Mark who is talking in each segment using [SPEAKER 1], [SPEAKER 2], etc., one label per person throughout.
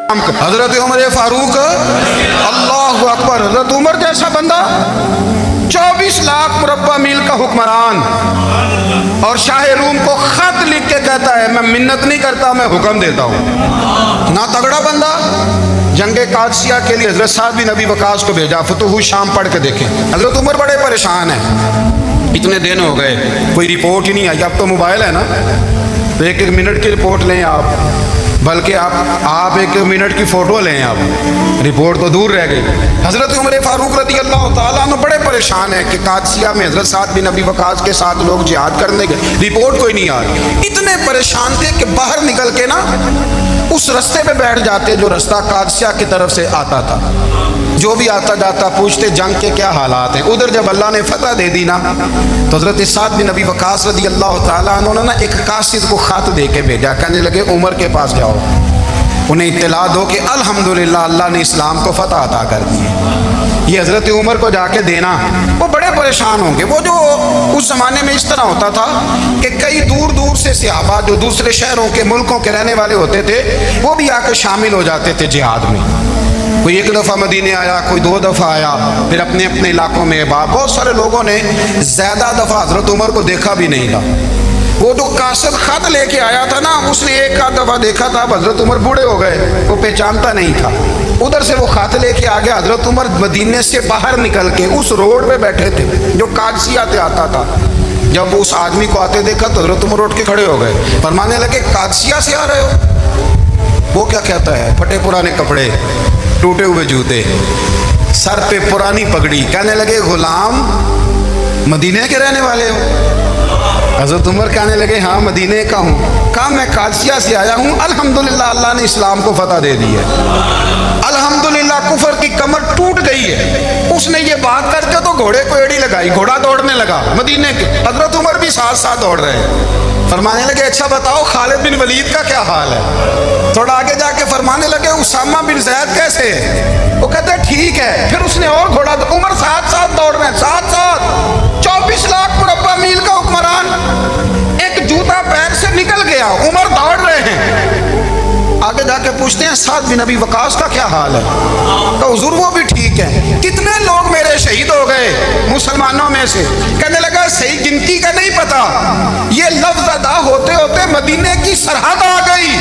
[SPEAKER 1] हजरत उमर फारूक, अल्लाह अकबर। हजरत उमर जैसा बंदा 24 लाख मुरब्बा मील का हुक्मरान, और शाह रूम को खत लिख के कहता है मैं मिन्नत नहीं करता, मैं हुक्म देता हूँ। ना तगड़ा बंदा। जंगे कादसिया के लिए हजरत साद बिन नबी वकास को भेजा, फतुह शाम पढ़ के देखें। हजरत उमर बड़े परेशान हैं, इतने दिन हो गए कोई रिपोर्ट ही नहीं आई। अब तो मोबाइल है ना, तो एक एक मिनट की रिपोर्ट लें आप, बल्कि आप एक मिनट की फ़ोटो लें आप, रिपोर्ट तो दूर रह गई। हज़रत उमर फ़ारूक रज़ी अल्लाह ताला अन्हु बड़े परेशान हैं कि कादसिया में हज़रत साद बिन नबी वकास के साथ लोग जिहाद करने गए, रिपोर्ट कोई नहीं आ रही। इतने परेशान थे कि बाहर निकल के ना उस रास्ते पे बैठ जाते जो रास्ता कादसिया की तरफ से आता था। जो भी आता जाता पूछते जंग के क्या हालात हैं। उधर जब अल्लाह ने फतह दे दी ना, तो हज़रत साद बिन नबी वकास रज़ी अल्लाह ताला अन्हु ना एक कासिद को ख़त दे के भेजा, कहने लगे उमर के पास जाओ, उन्हें इत्तला दो कि अल्हम्दुलिल्लाह अल्लाह ने इस्लाम को फतह अता कर दी। ये हज़रत उमर को जाके देना, वो बड़े परेशान होंगे। वो जो उस ज़माने में इस तरह होता था कि कई दूर दूर से सहाबा जो दूसरे शहरों के मुल्कों के रहने वाले होते थे, वो भी आकर शामिल हो जाते थे जिहाद में। कोई एक दफ़ा मदीने आया, कोई 2 दफ़ा आया, फिर अपने अपने इलाकों में। बहुत सारे लोगों ने ज़्यादा दफ़ा हज़रत उमर को देखा भी नहीं था। वो जो कासिद खत लेके आया था ना, उसने एक आध दफ़ा देखा था, हज़रत उमर बूढ़े हो गए, वो पहचानता नहीं था। उधर से वो खत लेके आ गया। हज़रत उमर मदीने से बाहर निकल के उस रोड पे बैठे थे जो कादसिया से आता था। जब उस आदमी को आते देखा तो हज़रत उमर उठ के खड़े हो गए, फरमाने लगे कादसिया से आ रहे हो? वो क्या कहता है, फटे पुराने कपड़े, टूटे हुए जूते, सर पे पुरानी पगड़ी, कहने लगे गुलाम मदीने के रहने वाले हो? हज़रत उमर कहने लगे हाँ मदीने का हूँ। कहा मैं कादसिया से आया हूँ, अल्हम्दुलिल्लाह अल्लाह ने इस्लाम को फतह दे दी है, अल्हम्दुलिल्लाह कुफर की कमर टूट गई है। उसने ये बात करके तो घोड़े को एड़ी लगाई, घोड़ा दौड़ने लगा मदीने के। हज़रत उमर भी साथ साथ दौड़ रहे हैं। फरमाने लगे अच्छा बताओ खालिद बिन वलीद का क्या हाल है? थोड़ा आगे जाके फरमाने लगे उसामा बिन ज़ैद कैसे है? वो कहते हैं ठीक है। फिर उसने और घोड़ा, उमर साथ साथ दौड़ रहे हैं, साथ साथ। 24 लाख मुरब्बा मील का हुक्मरान, एक जूता पैर से निकल गया, उमर दौड़ रहे हैं। आगे जाके पूछते हैं साद बिन नबी वकास का क्या हाल है? तो हुजूर वो भी ठीक है। कितने लोग मेरे शहीद हो गए मुसलमानों में से? कहने लगा सही गिनती का नहीं पता, ये लफ्ज अदा होते होते मदीने की सरहद आ गई।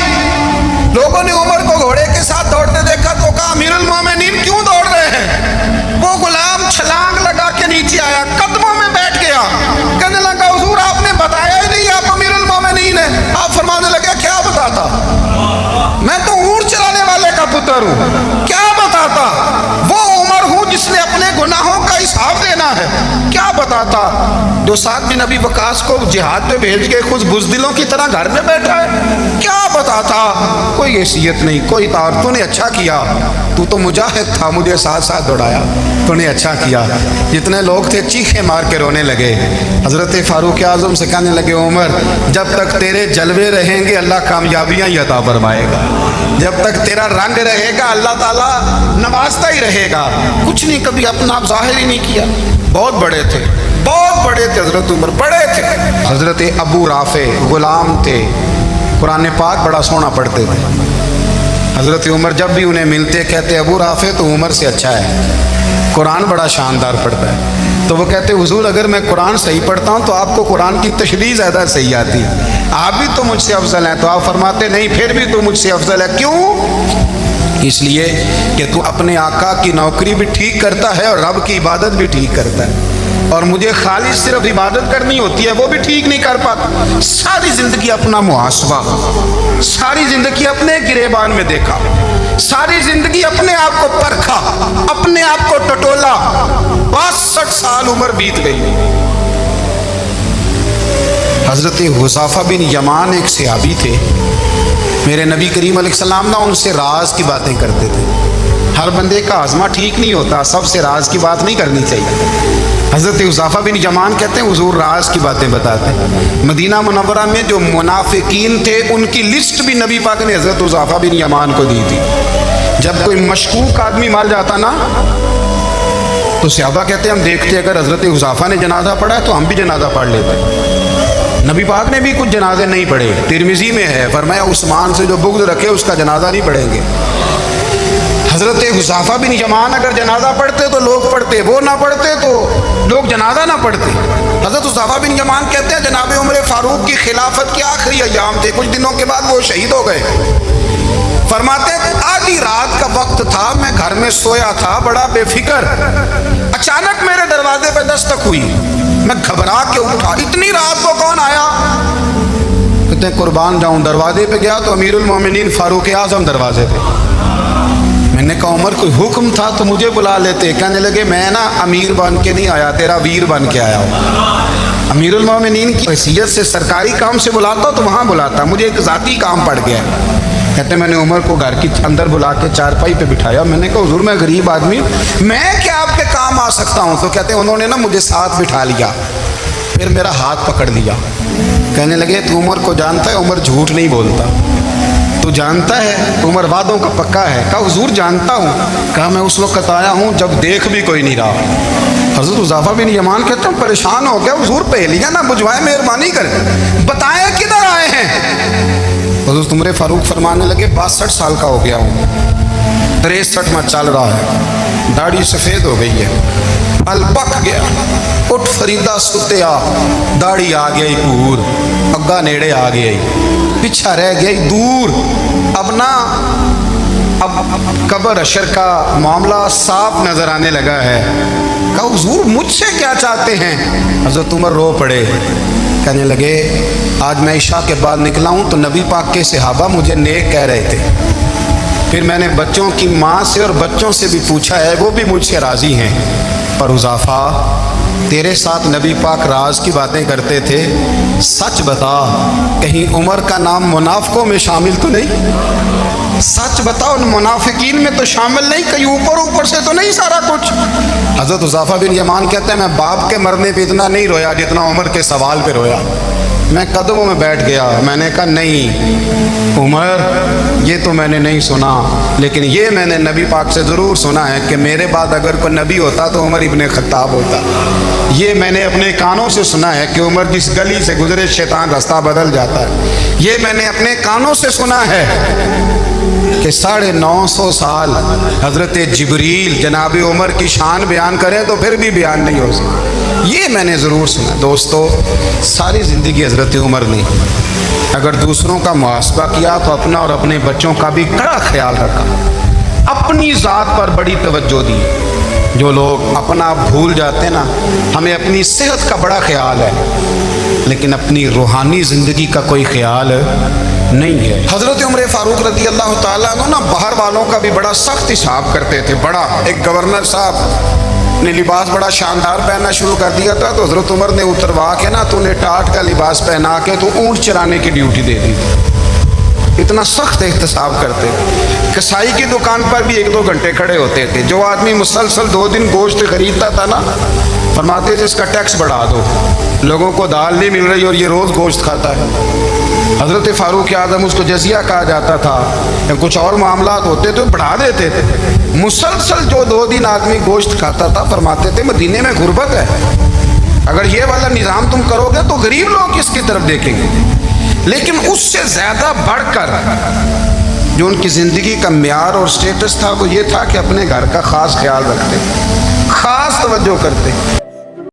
[SPEAKER 1] लोगों ने उमर को घोड़े के साथ दौड़ते देखा तो कहा अमीरुल मोमिनीन क्यों दौड़ रहे हैं? वो गुलाम छलांग लगा के नीचे आया, कदमों में बैठ गया, कहने लगा हुजूर आपने बताया ही नहीं आप अमीरुल मोमिनीन हैं। आप फरमाने लगे क्या बताता, मैं तो ऊंट चलाने वाले का पुत्र हूँ, क्या बताता? वो उमर हूँ जिसने अपने गुनाहों का हिसाब देना है, क्या बताता? जो साद बिन नबी वकास को जिहाद पे भेज के खुद बुज़दिलों की तरह घर में बैठा है, क्या बताता? कोई हैसियत नहीं, कोई तार। तूने अच्छा किया, तू तो मुजाहिद था, मुझे साथ साथ दौड़ाया, तूने अच्छा किया। जितने लोग थे चीखे मार के रोने लगे। हज़रत फारूक आज़म से कहने लगे उमर जब तक तेरे जलवे रहेंगे अल्लाह कामयाबियाँ ही अता फरमाएगा, जब तक तेरा रंग रहेगा अल्लाह ताला नवाजता ही रहेगा। कुछ नहीं, कभी अपना आप जाहिर ही नहीं किया। बहुत बड़े थे, बहुत बड़े थे हज़रत उमर, बड़े थे। हज़रत अबू राफ़े गुलाम थे, कुरान पाक बड़ा सोना पढ़ते थे। हज़रत उमर जब भी उन्हें मिलते कहते अबू राफ़े तो उमर से अच्छा है, कुरान बड़ा शानदार पढ़ता है। तो वो कहते हुजूर अगर मैं कुरान सही पढ़ता हूँ तो आपको कुरान की तशरीह ज़्यादा सही आती है, आप भी तो मुझसे अफजल हैं। तो आप फरमाते नहीं फिर भी तो मुझसे अफजल है। क्यों? इसलिए कि तू अपने आका की नौकरी भी ठीक करता है और रब की इबादत भी ठीक करता है, और मुझे खाली सिर्फ इबादत करनी होती है वो भी ठीक नहीं कर पाता। सारी ज़िंदगी अपना मुहासबा, सारी ज़िंदगी अपने गिरेबान में देखा, सारी ज़िंदगी अपने आप को परखा, अपने आप को टटोला। 62 साल उम्र बीत गई। हज़रत हुज़ैफा बिन यमान एक सहाबी थे, मेरे नबी करीम अलैहिस्सलाम ना उनसे राज की बातें करते थे। हर बंदे का आज़मा ठीक नहीं होता, सबसे राज की बात नहीं करनी चाहिए। हज़रत हुज़ैफा बिन यमान कहते हैं हुजूर राज की बातें बताते हैं। मदीना मुनव्वरा में जो मुनाफिकीन थे उनकी लिस्ट भी नबी पाक ने हज़रत हुज़ैफा बिन यमान को दी थी। जब कोई मशकूक आदमी मर जाता ना तो सहाबा कहते हैं हम देखते अगर हज़रत हुज़ैफा ने जनाजा पढ़ा है तो हम भी जनाजा पढ़ लेते। नबी पाक ने भी कुछ जनाजे नहीं पढ़े, तिरमिज़ी में है, फरमाया उस्मान से जो बुग़्ज़ रखे उसका जनाजा नहीं पढ़ेंगे। حضرت حذیفہ بن یمان اگر جنازہ پڑھتے تو لوگ پڑھتے، وہ نہ پڑھتے تو لوگ جنازہ نہ پڑھتے۔ حضرت حذیفہ بن یمان کہتے ہیں جناب عمر فاروق کی خلافت کے آخری ایام تھے، کچھ دنوں کے بعد وہ شہید ہو گئے۔ فرماتے ہیں آدھی رات کا وقت تھا، میں گھر میں سویا تھا بڑا بے فکر، اچانک میرے دروازے پہ دستک ہوئی، میں گھبرا کے اٹھا، اتنی رات کو کون آیا؟ کہتے ہیں قربان جاؤں، دروازے پہ گیا تو امیر المومنین فاروق اعظم دروازے پہ۔ میں نے کہا عمر کوئی حکم تھا تو مجھے بلا لیتے۔ کہنے لگے میں نا امیر بن کے نہیں آیا، تیرا ویر بن کے آیا ہوں۔ امیر المومنین کی حیثیت سے سرکاری کام سے بلاتا تو وہاں بلاتا، مجھے ایک ذاتی کام پڑ گیا۔ کہتے میں نے عمر کو گھر کی اندر بلا کے چارپائی پہ بٹھایا، میں نے کہا حضور میں غریب آدمی، میں کیا آپ کے کام آ سکتا ہوں؟ تو کہتے ہیں انہوں نے نا مجھے ساتھ بٹھا لیا، پھر میرا ہاتھ پکڑ لیا، کہنے لگے تو عمر کو جانتا ہے؟ عمر جھوٹ نہیں بولتا، تو جانتا ہے عمر وعدوں کا پکا ہے؟ کہا حضور جانتا ہوں۔ کہا میں اس وقت آیا ہوں جب دیکھ بھی کوئی نہیں رہا۔ حضرت حذیفہ بن یمان کہتے ہیں پریشان ہو گیا، حضور پہلیاں نہ بجھوائے، مہربانی کریں بتائیں کدھر آئے ہیں؟ حضرت عمر فاروق فرمانے لگے 62 سال کا ہو گیا ہوں، 63 میں چل رہا ہے، داڑھی سفید ہو گئی ہے، پل پک گیا، اٹھ فریدہ ستیا، داڑھی آ گئی پور، اگا نیڑے آ گئی، پیچھا رہ گئی دور، اب نا اب قبر اشر کا معاملہ صاف نظر آنے لگا ہے۔ کہا حضور مجھ سے کیا چاہتے ہیں؟ حضرت عمر رو پڑے، کہنے لگے آج میں عشاء کے بعد نکلا ہوں تو نبی پاک کے صحابہ مجھے نیک کہہ رہے تھے، پھر میں نے بچوں کی ماں سے اور بچوں سے بھی پوچھا ہے، وہ بھی مجھ سے راضی ہیں، اور حذیفہ تیرے ساتھ نبی پاک راز کی باتیں کرتے تھے، سچ بتا کہیں عمر کا نام منافقوں میں شامل تو نہیں؟ سچ بتا ان منافقین میں تو شامل نہیں، کہیں اوپر سے تو نہیں سارا کچھ؟ حضرت حذیفہ بن یمان کہتے ہیں میں باپ کے مرنے پہ اتنا نہیں رویا جتنا عمر کے سوال پہ رویا۔ میں قدموں میں بیٹھ گیا، میں نے کہا نہیں عمر یہ تو میں نے نہیں سنا، لیکن یہ میں نے نبی پاک سے ضرور سنا ہے کہ میرے بعد اگر کوئی نبی ہوتا تو عمر ابن خطاب ہوتا۔ یہ میں نے اپنے کانوں سے سنا ہے کہ عمر جس گلی سے گزرے شیطان رستہ بدل جاتا ہے۔ یہ میں نے اپنے کانوں سے سنا ہے کہ 950 سال حضرت جبریل جناب عمر کی شان بیان کریں تو پھر بھی بیان نہیں ہو سکتا۔ یہ میں نے ضرور سنا۔ دوستو ساری زندگی حضرت عمر نے اگر دوسروں کا محاسبہ کیا تو اپنا اور اپنے بچوں کا بھی کڑا خیال رکھا، اپنی ذات پر بڑی توجہ دی۔ جو لوگ اپنا بھول جاتے ہیں نا، ہمیں اپنی صحت کا بڑا خیال ہے لیکن اپنی روحانی زندگی کا کوئی خیال نہیں ہے۔ حضرت عمر فاروق رضی اللہ تعالیٰ عنہ نا باہر والوں کا بھی بڑا سخت حساب کرتے تھے۔ بڑا ایک گورنر صاحب نے لباس بڑا شاندار پہننا شروع کر دیا تھا تو حضرت عمر نے اتروا کے نا تو انہیں ٹاٹ کا لباس پہنا کے تو اونٹ چرانے کی ڈیوٹی دے دی۔ اتنا سخت احتساب کرتے تھے۔ کسائی کی دکان پر بھی 1-2 گھنٹے کھڑے ہوتے تھے۔ جو آدمی مسلسل 2 دن گوشت خریدتا تھا نا، فرماتے تھے اس کا ٹیکس بڑھا دو، لوگوں کو دال نہیں مل رہی اور یہ روز گوشت کھاتا ہے۔ حضرت فاروق اعظم اس کو جزیہ کہا جاتا تھا، یا کچھ اور معاملات ہوتے تو بڑھا دیتے تھے۔ مسلسل جو 2 دن آدمی گوشت کھاتا تھا، فرماتے تھے مدینے میں غربت ہے، اگر یہ والا نظام تم کرو گے تو غریب لوگ کس کی طرف دیکھیں گے؟ لیکن اس سے زیادہ بڑھ کر جو ان کی زندگی کا معیار اور سٹیٹس تھا وہ یہ تھا کہ اپنے گھر کا خاص خیال رکھتے، خاص توجہ کرتے۔